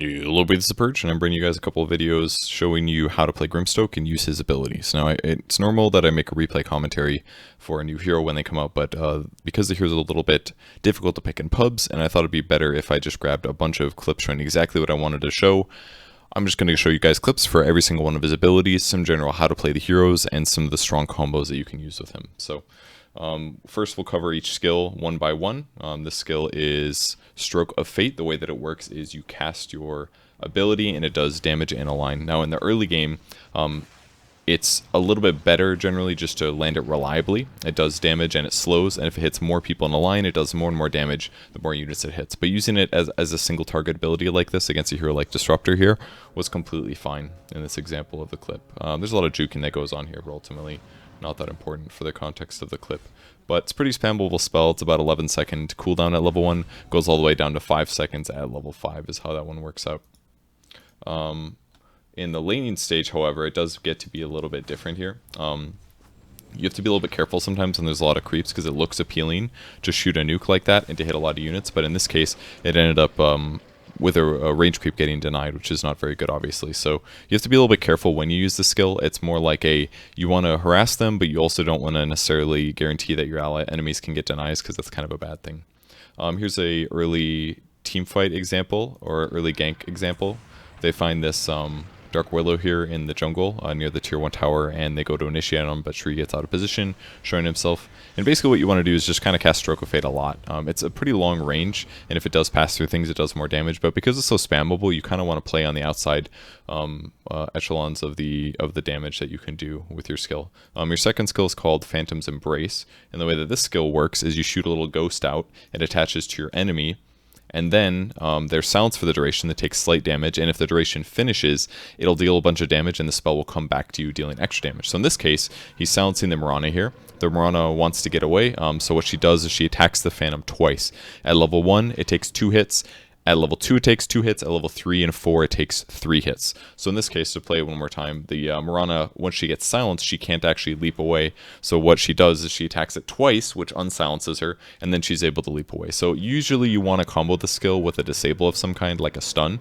Hello, this is Purge, and I'm bringing you guys a couple of videos showing you how to play Grimstroke and use his abilities. Now, it's normal that I make a replay commentary for a new hero when they come out, but because the hero's a little bit difficult to pick in pubs, and I thought it'd be better if I just grabbed a bunch of clips showing exactly what I wanted to show. I'm just going to show you guys clips for every single one of his abilities, some general how to play the heroes, and some of the strong combos that you can use with him. So, first we'll cover each skill one by one. This skill is Stroke of Fate. The way that it works is you cast your ability and it does damage in a line. Now in the early game, it's a little bit better generally just to land it reliably. It does damage and it slows, and if it hits more people in a line, it does more and more damage the more units it hits. But using it as a single target ability like this against a hero like Disruptor here was completely fine in this example of the clip. There's a lot of juking that goes on here, but ultimately not that important for the context of the clip. But it's a pretty spammable spell. It's about 11-second cooldown at level 1, goes all the way down to 5 seconds at level 5 is how that one works out. In the laning stage, however, it does get to be a little bit different here. You have to be a little bit careful sometimes when there's a lot of creeps, because it looks appealing to shoot a nuke like that and to hit a lot of units, but in this case, it ended up with a range creep getting denied, which is not very good, obviously. So you have to be a little bit careful when you use the skill. It's more like you want to harass them, but you also don't want to necessarily guarantee that your enemies can get denies, because that's kind of a bad thing. Here's a early team fight example, or early gank example. They find this Dark Willow here in the jungle near the tier 1 tower, and they go to initiate on him, but Shri gets out of position, showing himself. And basically what you want to do is just kind of cast Stroke of Fate a lot. It's a pretty long range, and if it does pass through things, it does more damage, but because it's so spammable, you kind of want to play on the outside echelons of the damage that you can do with your skill. Your second skill is called Phantom's Embrace, and the way that this skill works is you shoot a little ghost out, it attaches to your enemy, and then there's silence for the duration that takes slight damage, and if the duration finishes, it'll deal a bunch of damage and the spell will come back to you dealing extra damage. So in this case, he's silencing the Mirana here. The Mirana wants to get away, so what she does is she attacks the Phantom twice. At level 1, it takes 2 hits. At level 2, it takes 2 hits. At level 3 and 4, it takes 3 hits. So in this case, to play it one more time, the Mirana, once she gets silenced, she can't actually leap away. So what she does is she attacks it twice, which unsilences her, and then she's able to leap away. So usually you want to combo the skill with a disable of some kind, like a stun.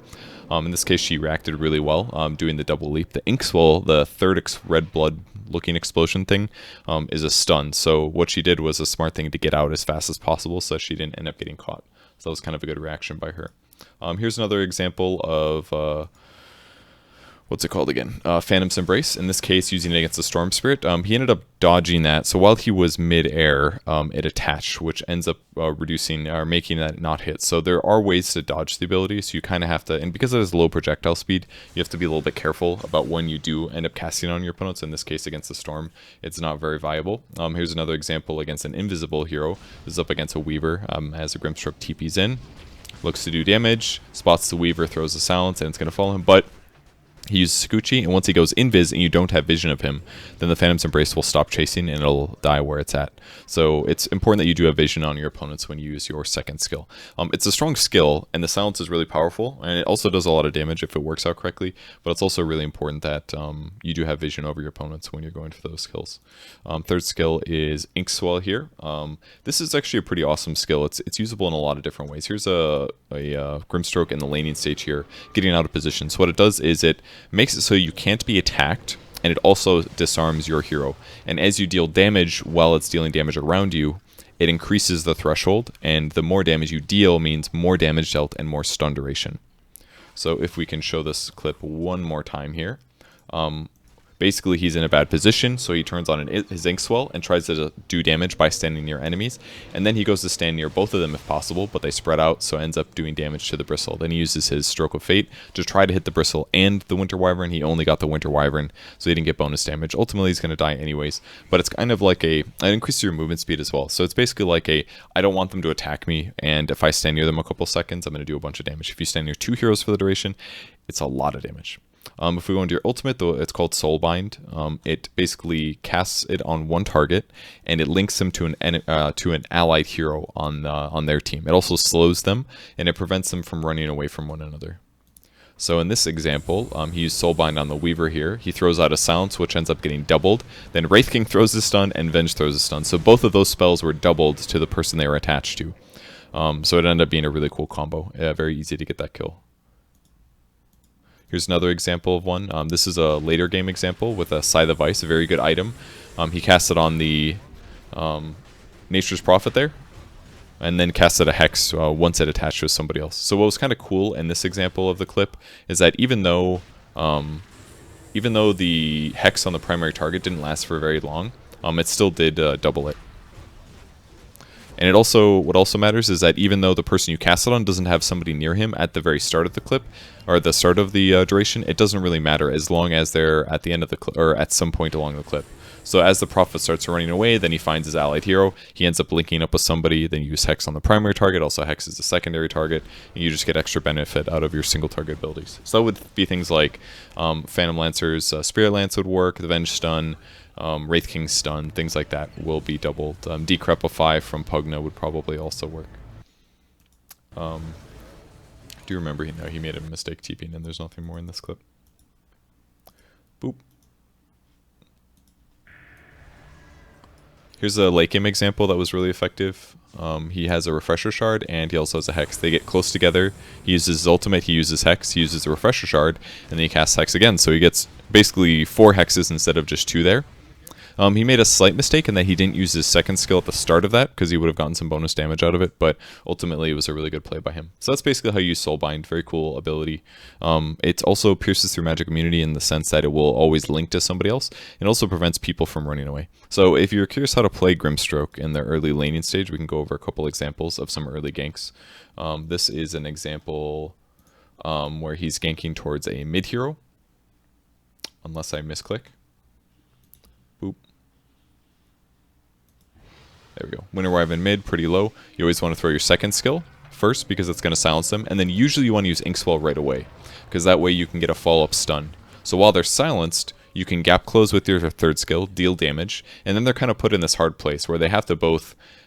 In this case, she reacted really well, doing the double leap. The Inkswell, the third red blood looking explosion thing, is a stun. So what she did was a smart thing to get out as fast as possible so she didn't end up getting caught. So that was kind of a good reaction by her. Here's another example of, what's it called again? Phantom's Embrace. In this case, using it against the Storm Spirit. He ended up dodging that. So while he was mid-air, it attached, which ends up reducing or making that not hit. So there are ways to dodge the ability. So you kind of have to, and because it has low projectile speed, you have to be a little bit careful about when you do end up casting on your opponents. In this case, against the Storm, it's not very viable. Here's another example against an invisible hero. This is up against a Weaver as a Grimstroke TPs in. Looks to do damage, spots the Weaver, throws a silence, and it's going to follow him, but he uses Sakuchi, and once he goes invis and you don't have vision of him, then the Phantom's Embrace will stop chasing and it'll die where it's at. So it's important that you do have vision on your opponents when you use your second skill. It's a strong skill, and the silence is really powerful, and it also does a lot of damage if it works out correctly, but it's also really important that you do have vision over your opponents when you're going for those skills. Third skill is Inkswell here. This is actually a pretty awesome skill. It's usable in a lot of different ways. Here's a Grimstroke in the laning stage here, getting out of position. So what it does is it makes it so you can't be attacked, and it also disarms your hero. And as you deal damage while it's dealing damage around you, it increases the threshold, and the more damage you deal means more damage dealt and more stun duration. So if we can show this clip one more time here. Basically, he's in a bad position, so he turns on his Inkswell and tries to do damage by standing near enemies. And then he goes to stand near both of them if possible, but they spread out, so ends up doing damage to the Bristle. Then he uses his Stroke of Fate to try to hit the Bristle and the Winter Wyvern. He only got the Winter Wyvern, so he didn't get bonus damage. Ultimately, he's going to die anyways, but it's kind of like it increases your movement speed as well. So it's basically like I don't want them to attack me, and if I stand near them a couple seconds, I'm going to do a bunch of damage. If you stand near 2 heroes for the duration, it's a lot of damage. If we go into your ultimate, though, it's called Soulbind. It basically casts it on one target, and it links them to an allied hero on their team. It also slows them, and it prevents them from running away from one another. So in this example, he used Soulbind on the Weaver here. He throws out a Silence, which ends up getting doubled. Then Wraith King throws a stun, and Venge throws a stun. So both of those spells were doubled to the person they were attached to. So it ended up being a really cool combo. Very easy to get that kill. Here's another example of one. This is a later game example with a Scythe of Ice, a very good item. He cast it on the Nature's Prophet there, and then casted a Hex once it attached with somebody else. So what was kind of cool in this example of the clip is that even though the Hex on the primary target didn't last for very long, it still did double it. And what also matters is that even though the person you cast it on doesn't have somebody near him at the very start of the clip, or the start of the duration, it doesn't really matter as long as they're at the end of the clip, or at some point along the clip. So as the Prophet starts running away, then he finds his allied hero, he ends up linking up with somebody, then you use Hex on the primary target, also Hex is the secondary target, and you just get extra benefit out of your single target abilities. So that would be things like Phantom Lancer's Spirit Lance would work, the Venge Stun, Wraith King Stun, things like that will be doubled. Decrepify from Pugna would probably also work. Do you remember he made a mistake TPing and there's nothing more in this clip. Boop. Here's a late game example that was really effective. He has a Refresher Shard and he also has a Hex. They get close together, he uses his ultimate, he uses Hex, he uses the Refresher Shard, and then he casts Hex again. So he gets basically 4 Hexes instead of just 2 there. He made a slight mistake in that he didn't use his second skill at the start of that, because he would have gotten some bonus damage out of it, but ultimately it was a really good play by him. So that's basically how you use Soulbind. Very cool ability. It also pierces through magic immunity in the sense that it will always link to somebody else. It also prevents people from running away. So if you're curious how to play Grimstroke in the early laning stage, we can go over a couple examples of some early ganks. This is an example where he's ganking towards a mid hero, unless I misclick. Boop. There we go. When arriving mid, pretty low. You always want to throw your second skill first because it's going to silence them. And then usually you want to use Inkswell right away, because that way you can get a follow-up stun. So while they're silenced, you can gap close with your third skill, deal damage, and then they're kind of put in this hard place where they have to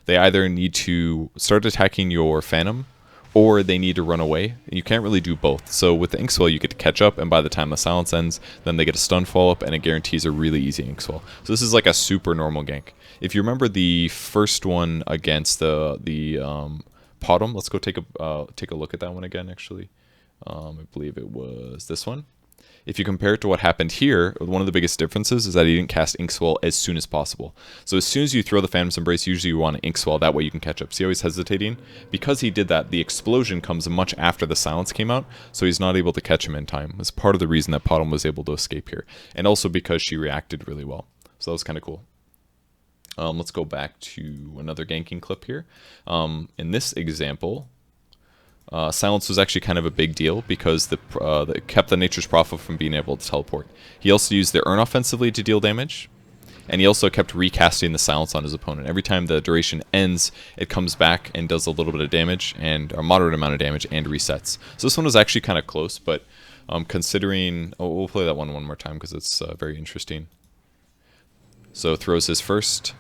they either need to start attacking your Phantom, or they need to run away. You can't really do both. So with the Inkswell, you get to catch up, and by the time the silence ends, then they get a stun follow-up, and it guarantees a really easy Inkswell. So this is like a super normal gank. If you remember the first one against the Potom, let's go take a look at that one again, actually. I believe it was this one. If you compare it to what happened here, one of the biggest differences is that he didn't cast Inkswell as soon as possible. So as soon as you throw the Phantom's Embrace, usually you want to Inkswell, that way you can catch up. See how he's hesitating? Because he did that, the explosion comes much after the silence came out, so he's not able to catch him in time. It's part of the reason that Potom was able to escape here. And also because she reacted really well. So that was kind of cool. Let's go back to another ganking clip here. In this example, silence was actually kind of a big deal because it kept the Nature's Prophet from being able to teleport. He also used the Urn offensively to deal damage, and he also kept recasting the silence on his opponent. Every time the duration ends, it comes back and does a little bit of damage, and a moderate amount of damage, and resets. So this one was actually kind of close, but considering... Oh, we'll play that one more time because it's very interesting. So throws his first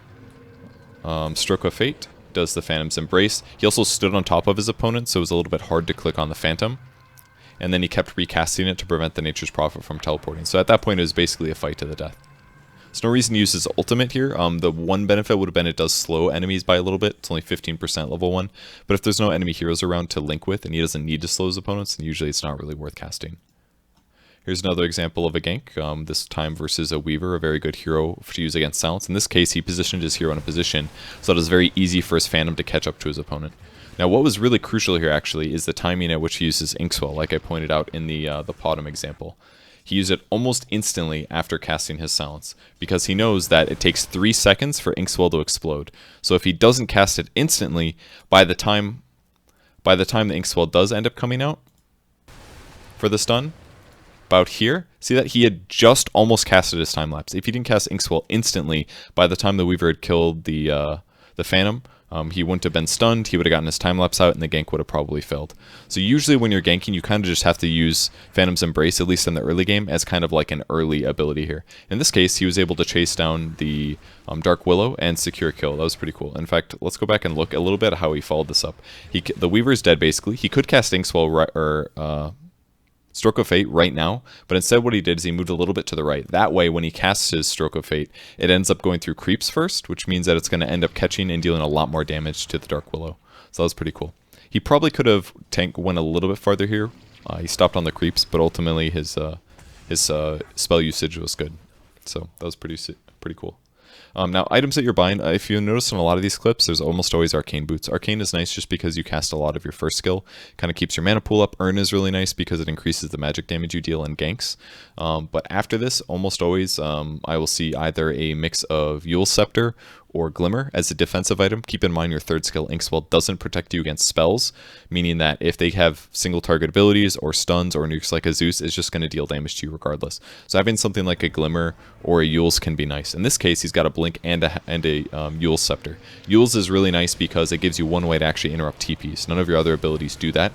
Stroke of Fate, does the Phantom's Embrace. He also stood on top of his opponent, so it was a little bit hard to click on the Phantom. And then he kept recasting it to prevent the Nature's Prophet from teleporting. So at that point, it was basically a fight to the death. There's no reason to use his ultimate here. The one benefit would have been it does slow enemies by a little bit. It's only 15% level 1. But if there's no enemy heroes around to link with, and he doesn't need to slow his opponents, then usually it's not really worth casting. Here's another example of a gank, this time versus a Weaver, a very good hero to use against silence. In this case, he positioned his hero in a position so it was very easy for his Phantom to catch up to his opponent. Now, what was really crucial here, actually, is the timing at which he uses Inkswell, like I pointed out in the Potom example. He used it almost instantly after casting his silence, because he knows that it takes 3 seconds for Inkswell to explode. So if he doesn't cast it instantly, by the time the Inkswell does end up coming out for the stun, about here, see that he had just almost casted his time lapse. If he didn't cast Inkswell instantly, by the time the Weaver had killed the Phantom, he wouldn't have been stunned, he would have gotten his time lapse out, and the gank would have probably failed. So usually when you're ganking, you kind of just have to use Phantom's Embrace, at least in the early game, as kind of like an early ability here. In this case, he was able to chase down the Dark Willow and secure a kill. That was pretty cool. In fact, let's go back and look a little bit at how he followed this up. The Weaver's dead, basically. He could cast Inkswell Stroke of Fate right now, but instead what he did is he moved a little bit to the right. That way, when he casts his Stroke of Fate, it ends up going through creeps first, which means that it's going to end up catching and dealing a lot more damage to the Dark Willow. So that was pretty cool. He probably could have went a little bit farther here, He stopped on the creeps, but ultimately his spell usage was good. So that was pretty cool. Now, items that you're buying, if you notice in a lot of these clips, there's almost always Arcane Boots. Arcane is nice just because you cast a lot of your first skill, kind of keeps your mana pool up. Earn is really nice because it increases the magic damage you deal in ganks. But after this, almost always, I will see either a mix of Yule's Scepter or Glimmer as a defensive item. Keep in mind your third skill, Inkswell, doesn't protect you against spells, meaning that if they have single target abilities or stuns or nukes like a Zeus, it's just going to deal damage to you regardless. So having something like a Glimmer or a Yule's can be nice. In this case, he's got a Blink and a Yule's Scepter. Yule's is really nice because it gives you one way to actually interrupt TPs. None of your other abilities do that.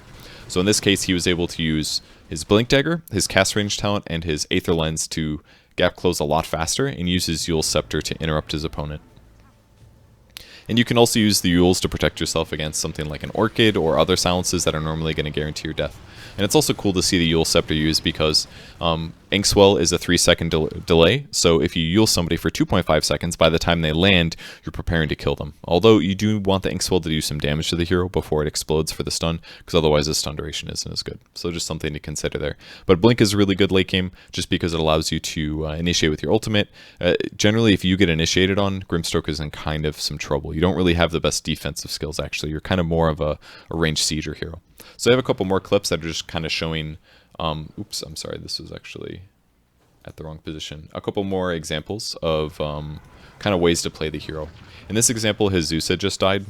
So in this case, he was able to use his Blink Dagger, his Cast Range talent, and his Aether Lens to gap close a lot faster and use his Yule's Scepter to interrupt his opponent. And you can also use the Yules to protect yourself against something like an Orchid or other silences that are normally going to guarantee your death. And it's also cool to see the Yule Scepter used because Inkswell is a 3-second delay, so if you Yule somebody for 2.5 seconds, by the time they land, you're preparing to kill them. Although you do want the Inkswell to do some damage to the hero before it explodes for the stun, because otherwise the stun duration isn't as good. So just something to consider there. But Blink is really good late game, just because it allows you to initiate with your ultimate. Generally, if you get initiated on, Grimstroke is in kind of some trouble. You don't really have the best defensive skills, actually. You're kind of more of a ranged sieger hero. So I have a couple more clips that are just kind of showing, oops, I'm sorry, this was actually at the wrong position. A couple more examples of kind of ways to play the hero. In this example, his Zeus had just died.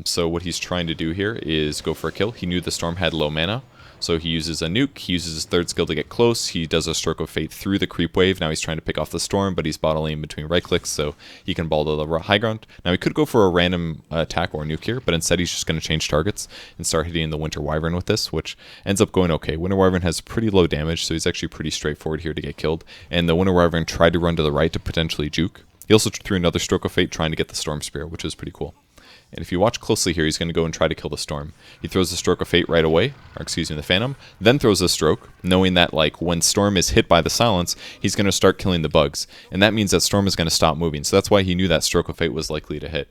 So what he's trying to do here is go for a kill. He knew the Storm had low mana, so he uses a nuke. He uses his third skill to get close. He does a Stroke of Fate through the creep wave. Now he's trying to pick off the Storm, but he's bottling in between right clicks, so he can ball to the high ground. Now he could go for a random attack or nuke here, but instead he's just going to change targets and start hitting the Winter Wyvern with this, which ends up going okay. Winter Wyvern has pretty low damage, so he's actually pretty straightforward here to get killed. And the Winter Wyvern tried to run to the right to potentially juke. He also threw another Stroke of Fate trying to get the Storm Spear, which is pretty cool. And if you watch closely here, he's going to go and try to kill the Storm. He throws the Stroke of Fate right away, or excuse me, the Phantom, then throws a Stroke, knowing that like when Storm is hit by the Silence, he's going to start killing the bugs. And that means that Storm is going to stop moving. So that's why he knew that Stroke of Fate was likely to hit.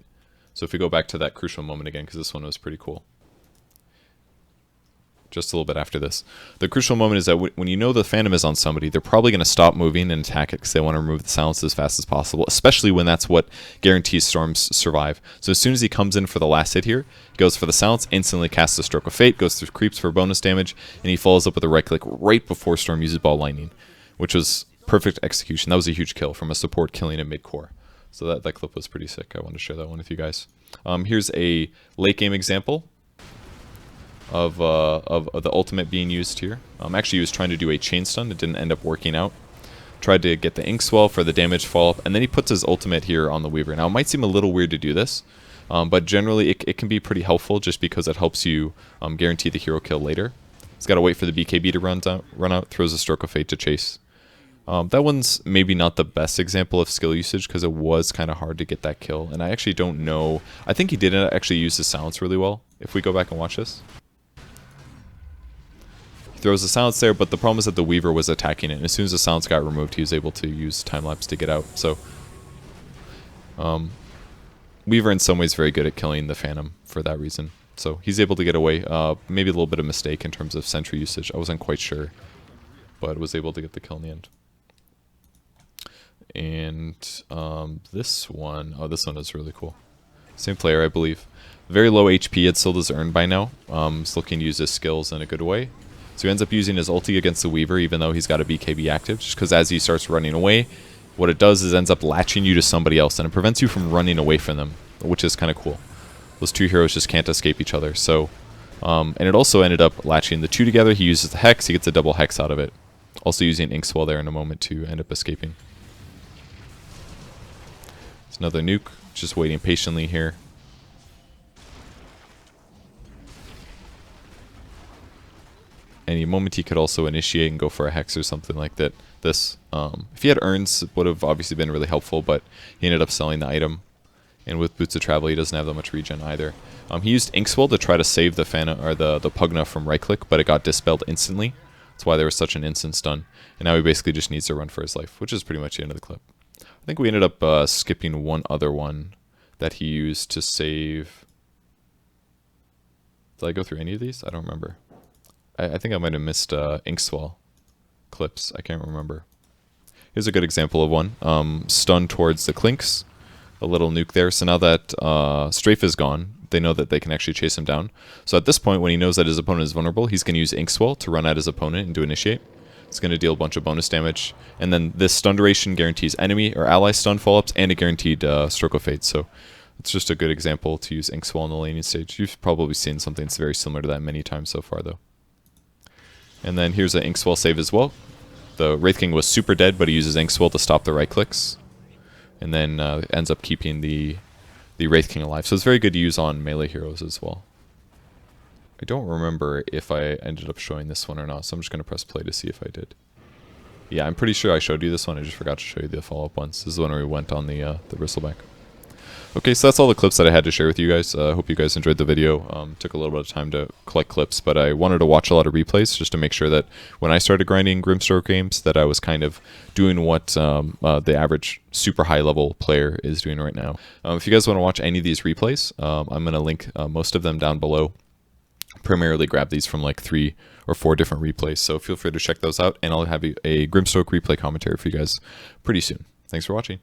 So if we go back to that crucial moment again, because this one was pretty cool. Just a little bit after this. The crucial moment is that when you know the Phantom is on somebody, they're probably going to stop moving and attack it because they want to remove the Silence as fast as possible, especially when that's what guarantees Storms survive. So as soon as he comes in for the last hit here, he goes for the Silence, instantly casts a Stroke of Fate, goes through creeps for bonus damage, and he follows up with a right click right before Storm uses Ball Lightning, which was perfect execution. That was a huge kill from a support killing in mid-core. So that clip was pretty sick. I wanted to share that one with you guys. Here's a late game example of the ultimate being used here. Actually, he was trying to do a chain stun. It didn't end up working out. Tried to get the Inkswell for the damage follow-up, and then he puts his ultimate here on the Weaver. Now, it might seem a little weird to do this, but generally it can be pretty helpful just because it helps you guarantee the hero kill later. He's got to wait for the BKB to run out, throws a Stroke of Fate to chase. That one's maybe not the best example of skill usage because it was kind of hard to get that kill, and I actually don't know. I think he didn't actually use the Silence really well, if we go back and watch this. Throws the Silence there, but the problem is that the Weaver was attacking it, and as soon as the Silence got removed, he was able to use time-lapse to get out. So, Weaver in some ways very good at killing the Phantom for that reason. So he's able to get away. Maybe a little bit of mistake in terms of sentry usage. I wasn't quite sure, but was able to get the kill in the end. And this one, oh, this one is really cool. Same player, I believe. Very low HP, it still does earn by now. He's looking to use his skills in a good way. So he ends up using his ulti against the Weaver, even though he's got a BKB active, just because as he starts running away, what it does is ends up latching you to somebody else, and it prevents you from running away from them, which is kind of cool. Those two heroes just can't escape each other. So, and it also ended up latching the two together. He uses the Hex, he gets a double Hex out of it. Also using Inkswell there in a moment to end up escaping. It's another nuke, just waiting patiently here. Any moment he could also initiate and go for a Hex or something like that. This, if he had Urns, it would have obviously been really helpful, but he ended up selling the item. And with Boots of Travel, he doesn't have that much regen either. He used Inkswell to try to save the Phantom, or the Pugna from right click, but it got dispelled instantly. That's why there was such an instant stun. And now he basically just needs to run for his life, which is pretty much the end of the clip. I think we ended up skipping one other one that he used to save. Did I go through any of these? I don't remember. I think I might have missed Inkswell clips. I can't remember. Here's a good example of one. Stun towards the Clinks. A little nuke there. So now that Strafe is gone, they know that they can actually chase him down. So at this point, when he knows that his opponent is vulnerable, he's going to use Inkswell to run at his opponent and do initiate. It's going to deal a bunch of bonus damage. And then this stun duration guarantees enemy or ally stun follow-ups and a guaranteed Stroke of Fate. So it's just a good example to use Inkswell on the laning stage. You've probably seen something that's very similar to that many times so far, though. And then here's an Inkswell save as well. The Wraith King was super dead, but he uses Inkswell to stop the right clicks. And then ends up keeping the Wraith King alive. So it's very good to use on melee heroes as well. I don't remember if I ended up showing this one or not, so I'm just going to press play to see if I did. Yeah, I'm pretty sure I showed you this one. I just forgot to show you the follow-up ones. This is the one where we went on the bristleback. Okay, so that's all the clips that I had to share with you guys. I hope you guys enjoyed the video. Took a little bit of time to collect clips, but I wanted to watch a lot of replays just to make sure that when I started grinding Grimstroke games that I was kind of doing what the average super high-level player is doing right now. If you guys want to watch any of these replays, I'm going to link most of them down below. Primarily grab these from like 3 or 4 different replays, so feel free to check those out, and I'll have a Grimstroke replay commentary for you guys pretty soon. Thanks for watching.